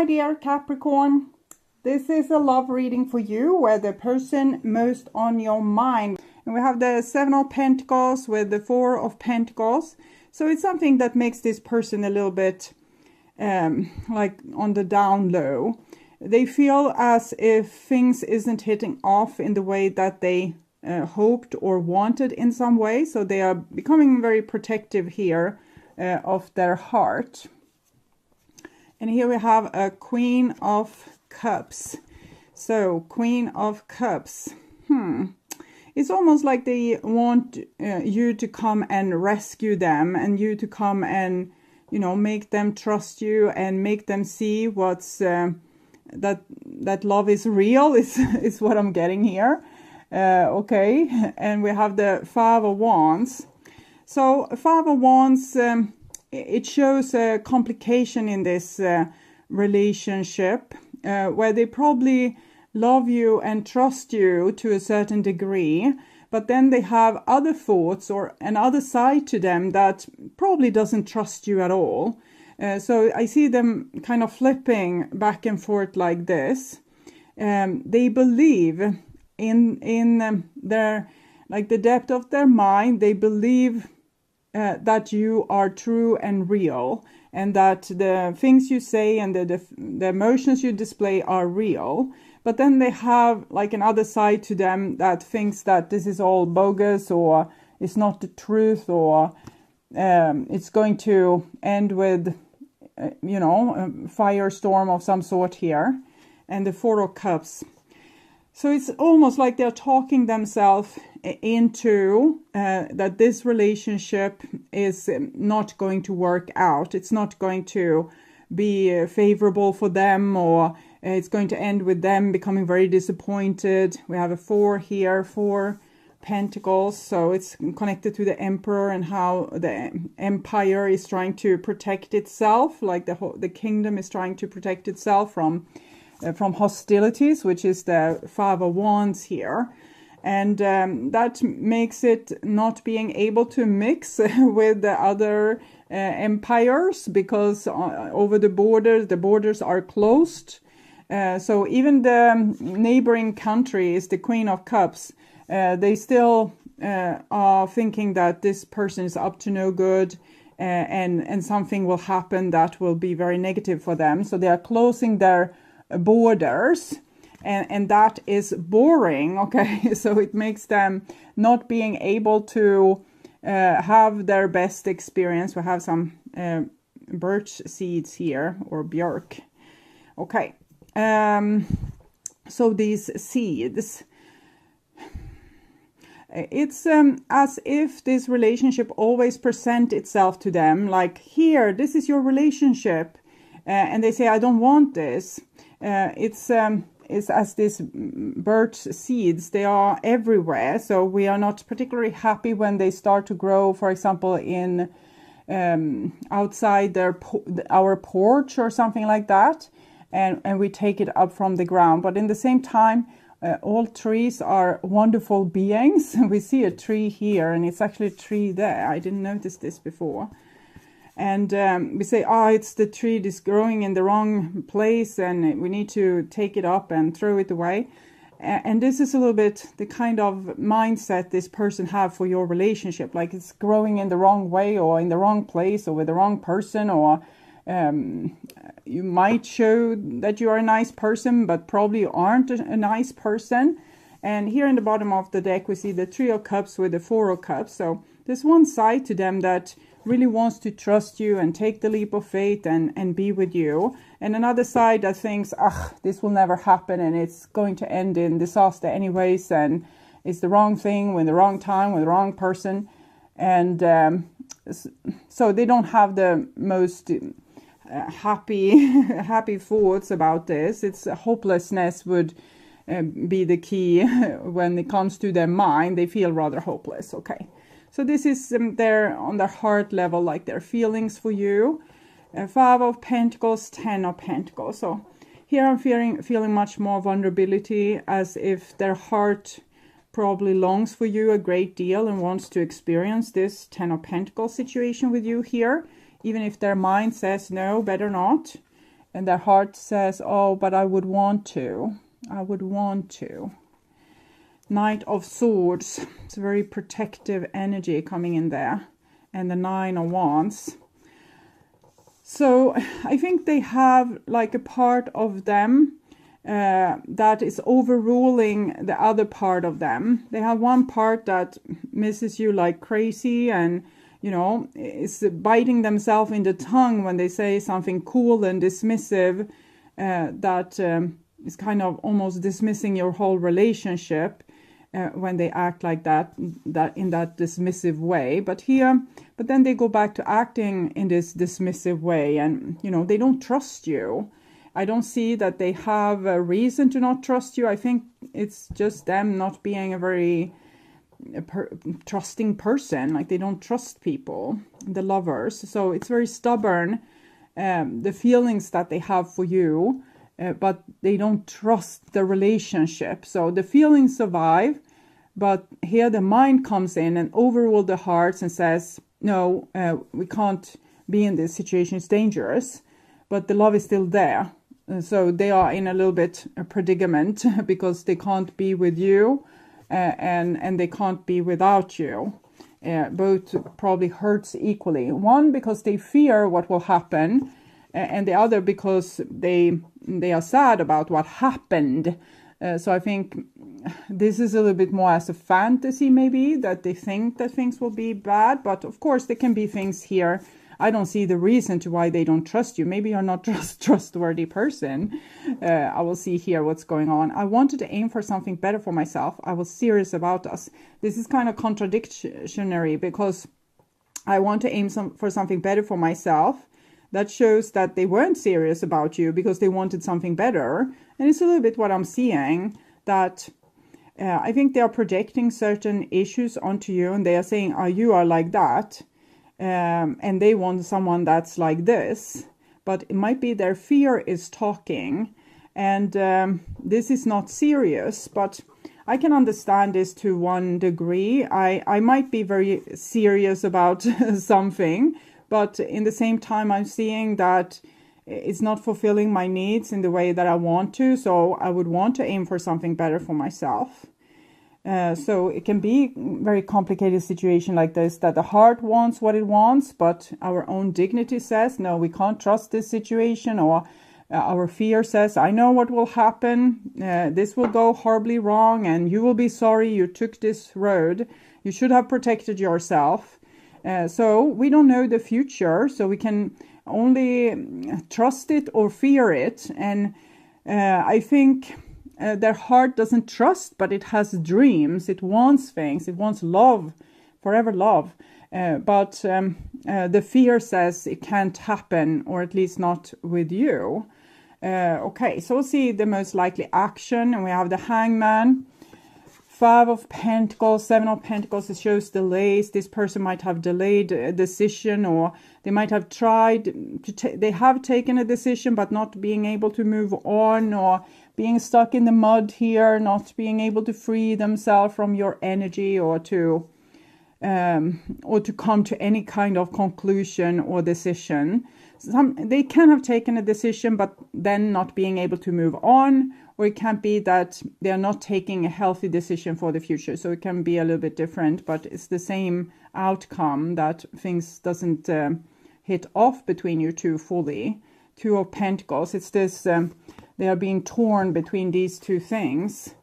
my dear Capricorn. This is a love reading for you, where the person most on your mind. And we have the Seven of Pentacles with the Four of Pentacles. So it's something that makes this person a little bit like on the down low. They feel as if things isn't hitting off in the way that they hoped or wanted in some way. So they are becoming very protective here of their heart. And here we have a Queen of Cups. So Queen of Cups. It's almost like they want you to come and rescue them, and you to come and, you know, make them trust you and make them see what's that love is real is what I'm getting here. Okay, and we have the Five of Wands. So Five of Wands, it shows a complication in this relationship where they probably love you and trust you to a certain degree, but then they have other thoughts or another side to them that probably doesn't trust you at all. So I see them kind of flipping back and forth like this. They believe in their, like the depth of their mind, they believe that you are true and real, and that the things you say and the emotions you display are real. But then they have like another side to them that thinks that this is all bogus, or it's not the truth, or it's going to end with, you know, a firestorm of some sort here. And the Four of Cups. So it's almost like they're talking themselves into that this relationship is not going to work out. It's not going to be favorable for them, or it's going to end with them becoming very disappointed. We have a Four here, Four Pentacles. So it's connected to the Emperor and how the Empire is trying to protect itself, like the kingdom is trying to protect itself from hostilities, which is the Five of Wands here. And that makes it not being able to mix with the other empires, because over the borders are closed. So even the neighboring country is the Queen of Cups. They still are thinking that this person is up to no good, and something will happen that will be very negative for them. So they are closing their borders, and that is boring. Okay, so it makes them not being able to have their best experience. We have some birch seeds here, or björk. Okay, so these seeds, it's as if this relationship always present itself to them like, here, this is your relationship, and they say, I don't want this. It's as these birch seeds, they are everywhere. So we are not particularly happy when they start to grow, for example, in outside our porch or something like that, and we take it up from the ground. But in the same time, all trees are wonderful beings. We see a tree here, and it's actually a tree there. I didn't notice this before. And we say, it's the tree that's growing in the wrong place, and we need to take it up and throw it away. And this is a little bit the kind of mindset this person have for your relationship. Like, it's growing in the wrong way, or in the wrong place, or with the wrong person, or you might show that you are a nice person, but probably aren't a nice person. And here in the bottom of the deck, we see the Three of Cups with the Four of Cups. So there's one side to them that really wants to trust you and take the leap of faith and be with you. And another side that thinks, this will never happen, and it's going to end in disaster anyways, and it's the wrong thing, with the wrong time, with the wrong person. And so they don't have the most happy thoughts about this. It's hopelessness would be the key when it comes to their mind. They feel rather hopeless. Okay. So this is on their heart level, like their feelings for you. Five of Pentacles, Ten of Pentacles. So here I'm feeling much more vulnerability, as if their heart probably longs for you a great deal and wants to experience this Ten of Pentacles situation with you here, even if their mind says no, better not. And their heart says, oh, but I would want to. I would want to. Knight of Swords. It's a very protective energy coming in there. And the Nine of Wands. So I think they have like a part of them that is overruling the other part of them. They have one part that misses you like crazy and, you know, is biting themselves in the tongue when they say something cool and dismissive that is kind of almost dismissing your whole relationship when they act like that in that dismissive way. But then they go back to acting in this dismissive way, and, you know, they don't trust you. I don't see that they have a reason to not trust you. I think it's just them not being a very trusting person. Like, they don't trust people, the Lovers. So it's very stubborn, the feelings that they have for you, but they don't trust the relationship. So the feelings survive, but here the mind comes in and overrules the hearts and says, no, we can't be in this situation, it's dangerous. But the love is still there. So they are in a little bit a predicament because they can't be with you and they can't be without you. Both probably hurts equally. One, because they fear what will happen, and the other because they are sad about what happened. So I think this is a little bit more as a fantasy, maybe, that they think that things will be bad. But of course, there can be things here. I don't see the reason to why they don't trust you. Maybe you're not trustworthy person. I will see here what's going on. I wanted to aim for something better for myself. I was serious about us. This is kind of contradictory because I want to aim for something better for myself. That shows that they weren't serious about you because they wanted something better. And it's a little bit what I'm seeing, that I think they are projecting certain issues onto you, and they are saying, oh, you are like that. And they want someone that's like this. But it might be their fear is talking. And this is not serious, but I can understand this to one degree. I might be very serious about something, but in the same time, I'm seeing that it's not fulfilling my needs in the way that I want to. So I would want to aim for something better for myself. So it can be a very complicated situation like this, that the heart wants what it wants, but our own dignity says, no, we can't trust this situation, or our fear says, I know what will happen. This will go horribly wrong and you will be sorry you took this road. You should have protected yourself. So we don't know the future, so we can only trust it or fear it. And I think their heart doesn't trust, but it has dreams. It wants things. It wants love, forever love. But the fear says it can't happen, or at least not with you. Okay, so we'll see the most likely action. And we have the Hangman. 5 of Pentacles, 7 of Pentacles, it shows delays. This person might have delayed a decision, or they might have tried to they have taken a decision but not being able to move on, or being stuck in the mud here, not being able to free themselves from your energy, or to come to any kind of conclusion or decision. They can have taken a decision but then not being able to move on, or it can be that they are not taking a healthy decision for the future. So it can be a little bit different, but it's the same outcome, that things doesn't hit off between you two fully. 2 of Pentacles, it's this, they are being torn between these two things,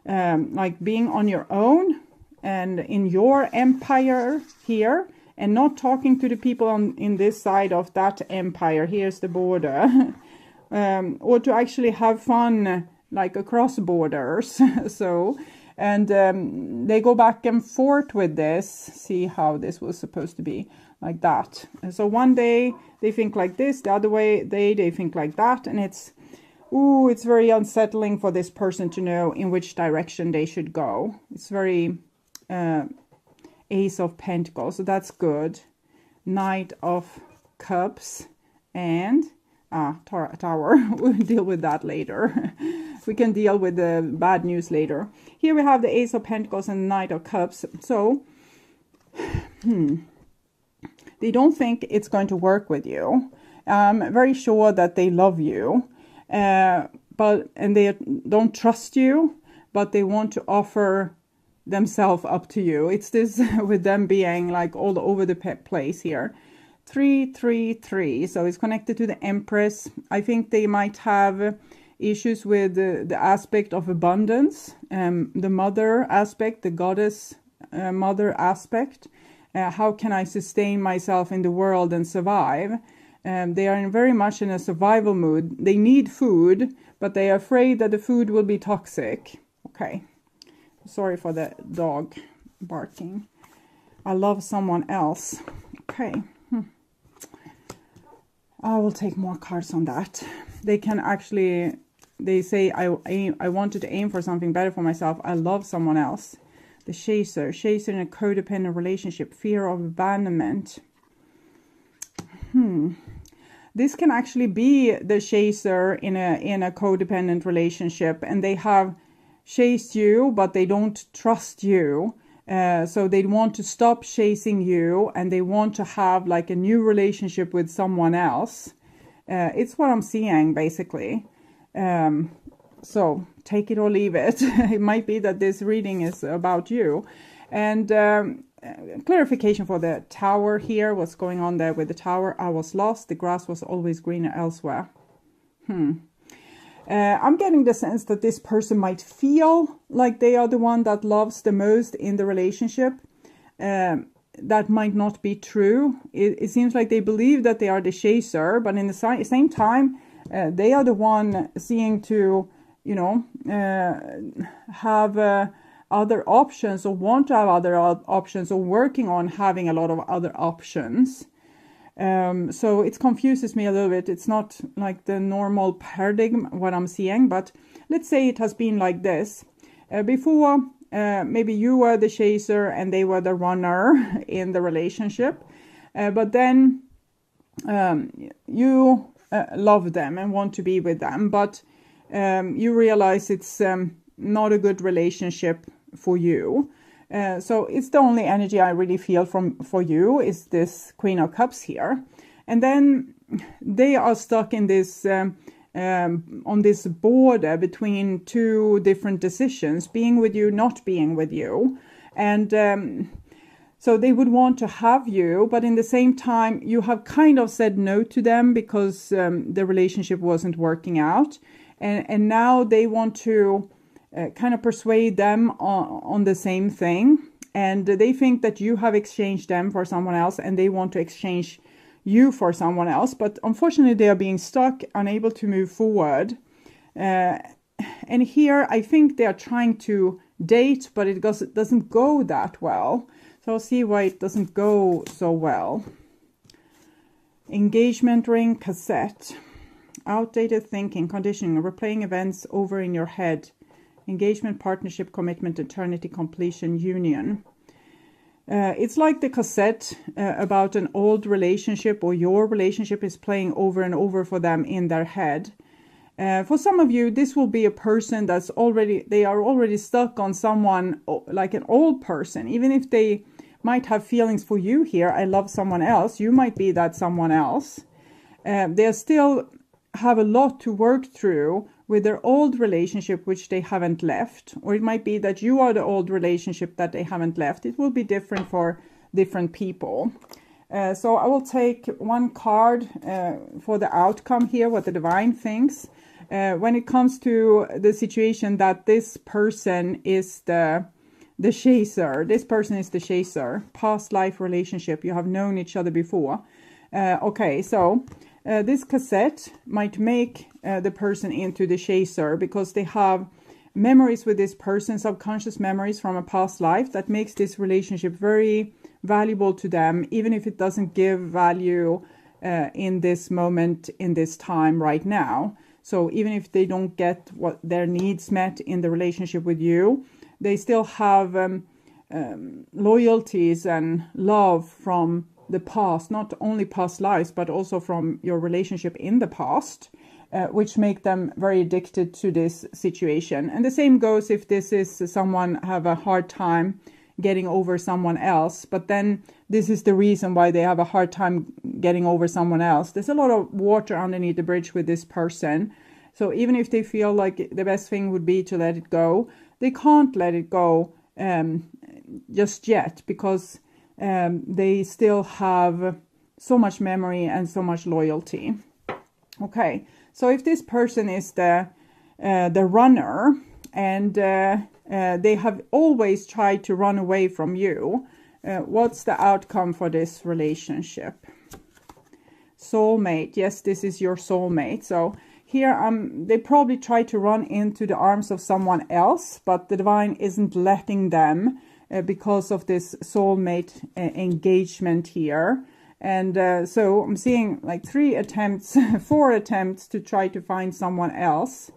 like being on your own and in your empire here, and not talking to the people in this side of that empire. Here's the border. Or to actually have fun, like across borders. So, and they go back and forth with this. See how this was supposed to be, like that. And so one day they think like this, the other way they think like that, and it's very unsettling for this person to know in which direction they should go. It's very Ace of Pentacles, so that's good. Knight of Cups and Tower. We'll deal with that later. We can deal with the bad news later. Here we have the Ace of Pentacles and Knight of Cups. So they don't think it's going to work with you. I'm very sure that they love you, and they don't trust you, but they want to offer themselves up to you. It's this with them being like all over the place here. 333, so it's connected to the Empress. I think they might have issues with the aspect of abundance, the mother aspect, the goddess mother aspect. How can I sustain myself in the world and survive? They are very much in a survival mood. They need food, but they are afraid that the food will be toxic. Okay, sorry for the dog barking. I love someone else. Okay. I will take more cards on that. They can actually, they say, I wanted to aim for something better for myself. I love someone else. The chaser in a codependent relationship, fear of abandonment. This can actually be the chaser in a codependent relationship, and they have chased you, but they don't trust you. So they want to stop chasing you, and they want to have like a new relationship with someone else. It's what I'm seeing, basically. So take it or leave it. It might be that this reading is about you. And clarification for the tower here. What's going on there with the tower? I was lost. The grass was always greener elsewhere. I'm getting the sense that this person might feel like they are the one that loves the most in the relationship. That might not be true. It seems like they believe that they are the chaser, but in the same time, they are the one seeing to, you know, have other options, or want to have other options, or working on having a lot of other options. So it confuses me a little bit. It's not like the normal paradigm what I'm seeing, but let's say it has been like this. Before, maybe you were the chaser and they were the runner in the relationship. But then you love them and want to be with them, but you realize it's not a good relationship for you. So it's the only energy I really feel for you is this Queen of Cups here. And then they are stuck in this on this border between two different decisions, being with you, not being with you. And so they would want to have you, but in the same time, you have kind of said no to them because the relationship wasn't working out. And now they want to kind of persuade them on the same thing. And they think that you have exchanged them for someone else, and they want to exchange you for someone else. But unfortunately, they are being stuck, unable to move forward. And here, I think they are trying to date, but it doesn't go that well. So I'll see why it doesn't go so well. Engagement ring, cassette. Outdated thinking, conditioning, replaying events over in your head. Engagement, partnership, commitment, eternity, completion, union. It's like the cassette about an old relationship, or your relationship is playing over and over for them in their head. For some of you, this will be a person that's they are already stuck on someone like an old person. Even if they might have feelings for you here, I love someone else, you might be that someone else. They still have a lot to work through with their old relationship, which they haven't left. Or it might be that you are the old relationship that they haven't left. It will be different for different people. So I will take one card for the outcome here, what the divine thinks. When it comes to the situation that this person is the chaser. This person is the chaser. Past life relationship. You have known each other before. Okay, so this cassette might make the person into the chaser because they have memories with this person, subconscious memories from a past life that makes this relationship very valuable to them, even if it doesn't give value in this moment, in this time right now. So even if they don't get what their needs met in the relationship with you, they still have loyalties and love from the past, not only past lives, but also from your relationship in the past, which make them very addicted to this situation. And the same goes if this is someone have a hard time getting over someone else, but then this is the reason why they have a hard time getting over someone else. There's a lot of water underneath the bridge with this person. So even if they feel like the best thing would be to let it go, they can't let it go just yet, because they still have so much memory and so much loyalty. Okay, so if this person is the runner, and they have always tried to run away from you, what's the outcome for this relationship? Soulmate. Yes, this is your soulmate. So here they probably try to run into the arms of someone else, but the divine isn't letting them because of this soulmate engagement here. And so I'm seeing like 4 attempts to try to find someone else,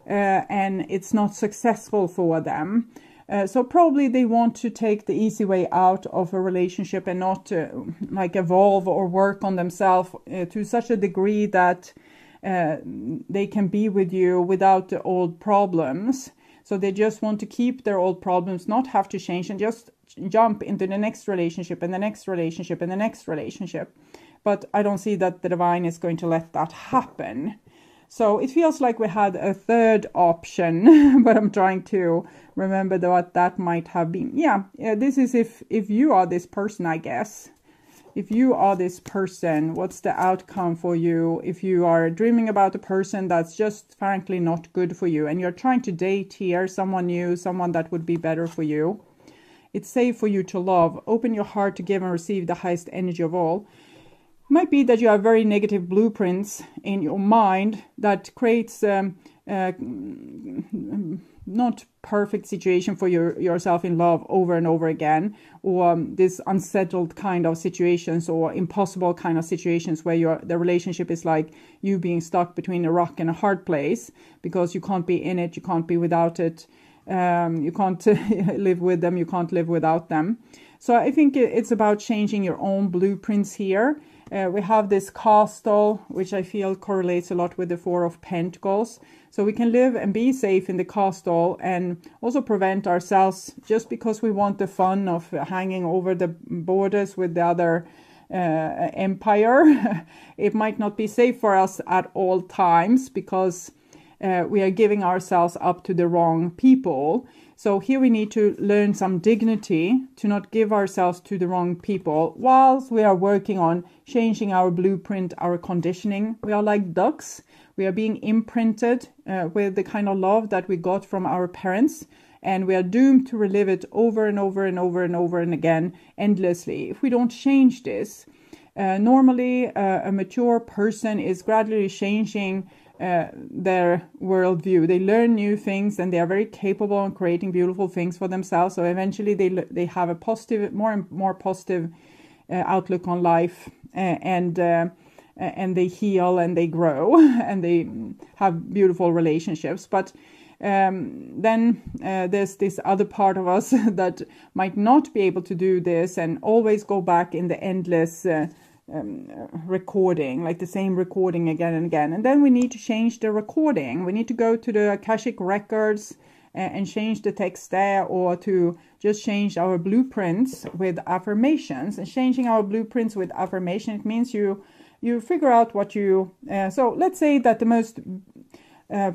and it's not successful for them. So probably they want to take the easy way out of a relationship and not like evolve or work on themselves to such a degree that they can be with you without the old problems. So they just want to keep their old problems, not have to change, and just jump into the next relationship and the next relationship and the next relationship. But I don't see that the divine is going to let that happen. So it feels like we had a third option, but I'm trying to remember what that might have been. Yeah, this is if you are this person, I guess. If you are this person, what's the outcome for you? If you are dreaming about a person that's just frankly not good for you, and you're trying to date here someone new, someone that would be better for you. It's safe for you to love. Open your heart to give and receive the highest energy of all. Might be that you have very negative blueprints in your mind that creates not perfect situation for yourself in love over and over again, or this unsettled kind of situations, or impossible kind of situations where the relationship is like you being stuck between a rock and a hard place, because you can't be in it, you can't be without it, you can't live with them, you can't live without them. So I think it's about changing your own blueprints here. We have this castle, which I feel correlates a lot with the 4 of Pentacles. So we can live and be safe in the castle, and also prevent ourselves, just because we want the fun of hanging over the borders with the other empire. It might not be safe for us at all times, because we are giving ourselves up to the wrong people. So here we need to learn some dignity to not give ourselves to the wrong people whilst we are working on changing our blueprint, our conditioning. We are like ducks. We are being imprinted with the kind of love that we got from our parents, and we are doomed to relive it over and over and over and over and again endlessly if we don't change this. Normally, a mature person is gradually changing their worldview. They learn new things, and they are very capable of creating beautiful things for themselves. So eventually they have a positive, more positive outlook on life, and they heal and they grow and they have beautiful relationships. But then there's this other part of us that might not be able to do this, and always go back in the endless recording, like the same recording again and again. And then we need to change the recording. We need to go to the Akashic records and change the text there, or to just change our blueprints with affirmations. And changing our blueprints with affirmation, it means you figure out what you so let's say that the most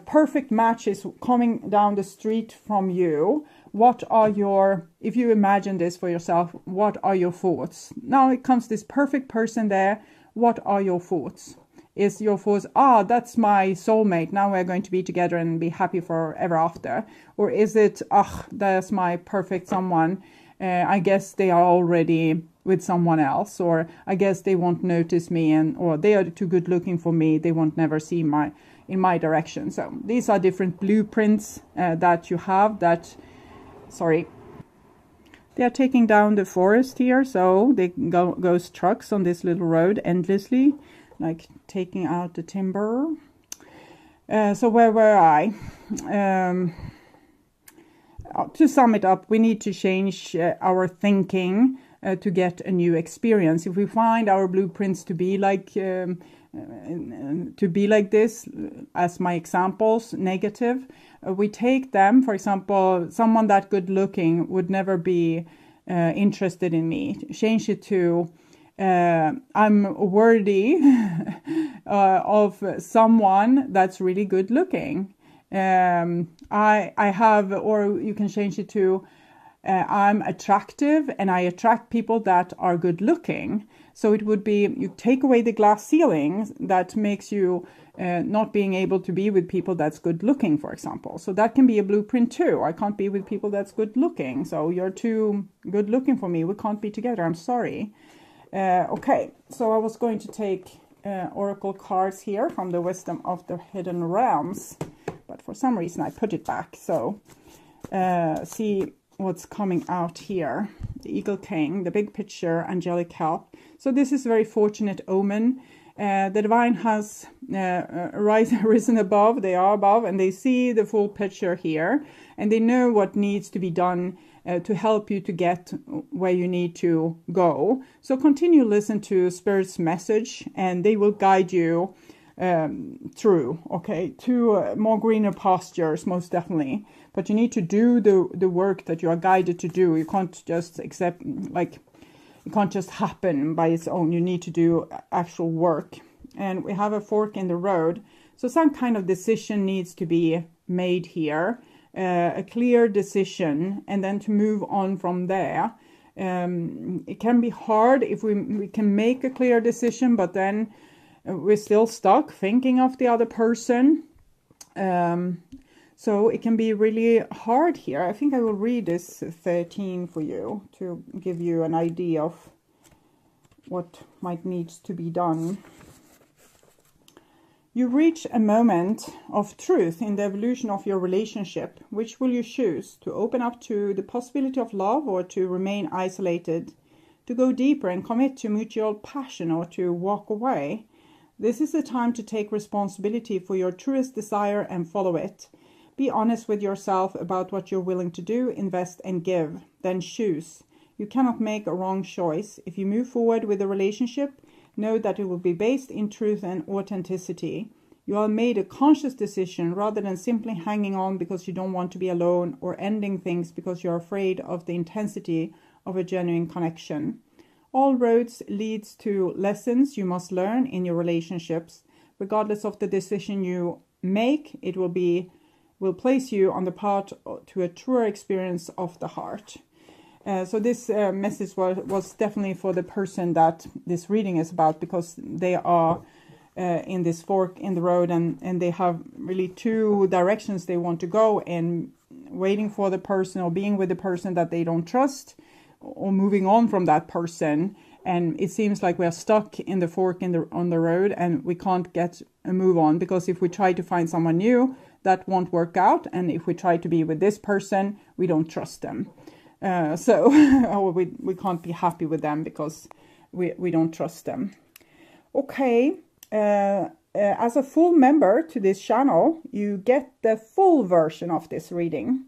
perfect match is coming down the street from you. What are your, if you imagine this for yourself, what are your thoughts? Now it comes this perfect person there. What are your thoughts? Is your thoughts, that's my soulmate, now we're going to be together and be happy forever after? Or is it, that's my perfect someone, I guess they are already with someone else, or I guess they won't notice me, or they are too good looking for me, they won't never see in my direction. So these are different blueprints that you have that, they are taking down the forest here, so they goes trucks on this little road endlessly, like taking out the timber. So where were I? To sum it up, we need to change our thinking to get a new experience. If we find our blueprints to be like this, as my examples, negative, we take them. For example, someone that good looking would never be interested in me. Change it to I'm worthy of someone that's really good looking. I have, or you can change it to I'm attractive and I attract people that are good looking. So it would be, you take away the glass ceiling that makes you not being able to be with people that's good looking, for example. So that can be a blueprint too. I can't be with people that's good looking. So you're too good looking for me. We can't be together. I'm sorry. Okay, so I was going to take oracle cards here from the Wisdom of the Hidden Realms, but for some reason I put it back. So see what's coming out here. The Eagle King, the big picture, angelic help. So this is a very fortunate omen. The divine has risen above, they are above, and they see the full picture here, and they know what needs to be done to help you to get where you need to go. So continue to listen to Spirit's message, and they will guide you through, okay, to more greener pastures, most definitely. But you need to do the work that you are guided to do. You can't just accept, like, it can't just happen by its own. You need to do actual work. And we have a fork in the road. So some kind of decision needs to be made here. A clear decision, and then to move on from there. It can be hard if we can make a clear decision, but then we're still stuck thinking of the other person. So it can be really hard here. I think I will read this 13 for you to give you an idea of what might need to be done. You reach a moment of truth in the evolution of your relationship. Which will you choose? To open up to the possibility of love, or to remain isolated? To go deeper and commit to mutual passion, or to walk away? This is the time to take responsibility for your truest desire and follow it. Be honest with yourself about what you're willing to do, invest and give. Then choose. You cannot make a wrong choice. If you move forward with a relationship, know that it will be based in truth and authenticity. You have made a conscious decision rather than simply hanging on because you don't want to be alone, or ending things because you're afraid of the intensity of a genuine connection. All roads lead to lessons you must learn in your relationships. Regardless of the decision you make, it will place you on the path to a truer experience of the heart. So this message was definitely for the person that this reading is about, because they are in this fork in the road, and they have really two directions they want to go in: waiting for the person, or being with the person that they don't trust, or moving on from that person. And it seems like we're stuck in the fork on the road, and we can't get a move on, because if we try to find someone new, that won't work out. And if we try to be with this person, we don't trust them. So we can't be happy with them because we don't trust them. Okay, as a full member to this channel, you get the full version of this reading.